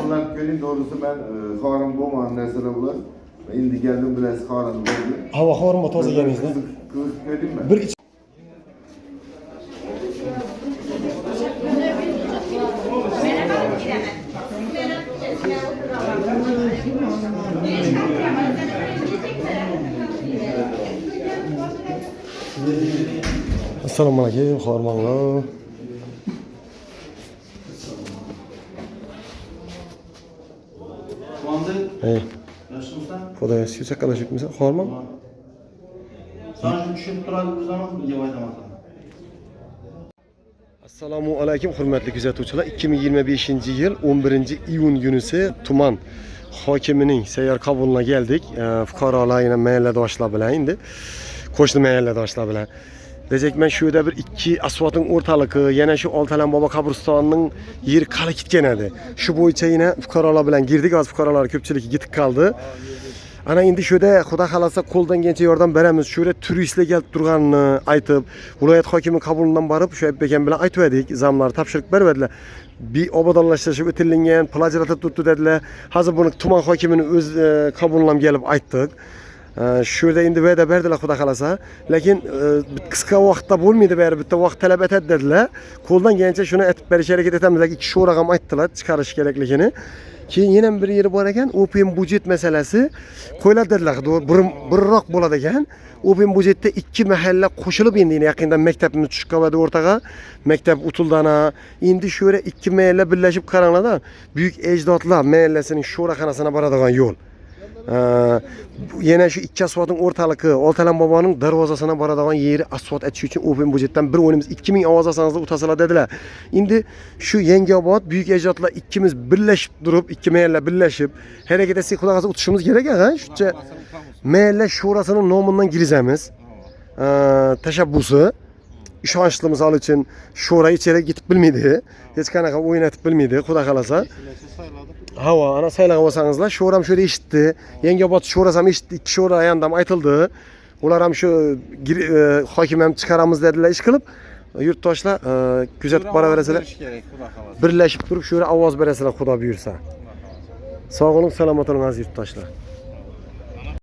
Hazırlanıp gelin doğrusu ben Harun Boğman nesile bular. Şimdi geldim biraz Harun oldu. Hava horma toza gelmeyiz lan. Kızık geldim mi? Bir iç. Assalomu alaykum, hormonlar. Hey. Yaşımızda. Podaya şu çakalaşık mısın? Hormon? Sana şu düşünüp duralım bir zaman bir cevap edemezsin. Assalomu alaykum hurmatli kuzatuvchilar. 2025 yil 11 iyun günüsi tuman hokimining sayyor qabuluna geldik. Fuqarolar yana mahalladoshlar bilan endi qo'shni mahalladoshlar bilan. Dejek men shu yerda bir ikki asfaltning o'rtaligi, yana shu Oltalan bobo qabristonining yeri qala ketgan edi. Shu bo'yicha yana fuqarolar bilan girdik. Hozir fuqarolar ko'pchiligi yetib qoldi. Ana endi shu yerda xudo xolasa qo'ldan kelgancha yordam beramiz. Shu yerda turistlar kelib turganini aytib, viloyat hokimi qabulidan borib, shu Aybek bilan aytib edik, zamlar topshiriq berdilar. Bir obodonlashtirish o'tilgan, plajratib turibdi dedilar. Hozir buni tuman hokimining o'z qabulidan kelib aytdik. Shu yerda endi va'da berdilar xudo xolasa, lekin qisqa vaqtda bo'lmaydi, bari bitta vaqt talab etadi dedilar. Qo'ldan kelgancha shuni aytib berish harakat etamiz. Lekin ikki sho'ra ham aytdilar chiqarish kerakligini. Keyin yana bir yeri bor ekan, open budjet masalasi qo'yiladi dedilar. Birroq bo'ladi ekan. Open budjetda ikki mahalla qo'shilib endi yaqindan maktabimiz tushib qoladi o'rtaga. Maktab Utuldana. Endi shu yerda ikki mahalla birlashib qaranglar-da, Buyuk Ajdodlar mahallasining sho'raxonasina boradigan yo'l. Yana shu ikki asfaltning o'rtaligi Oltalan boboning darvozasidan boradigan yeri asfalt etish uchun open budjetdan bir o'yinimiz 2000 ovoz olsangizlar utasalar dedilar. Endi shu Yangiobod Buyuk Ajdodlar ikkimiz birlashib turib, ikki mahalla birlashib harakat etsak xudo xolasa utishimiz kerak ha. Shuncha mahalla sho'rasining nomidan girizamiz. Tashabbusi ishonchli misol uchun sho'ra ichari yetib bilmaydi. Hech qanaqa o'ynatib bilmaydi xudo xolasa. Hava ana saylagan bo'lsangizlar, sho'ram shu yerda eshitdi. Yangiobod sho'rasi ham eshitdi, ikki sho'ra yandam aytildi. Ular ham shu hokim ham chiqaramiz dedilar ish qilib. Yurtdoshlar kuzatib boraverasizlar. Birlashib turib shu yerda ovoz berasizlar xudo buyursa. Sog' bo'ling, salomat bo'ling aziz yurtdoshlar.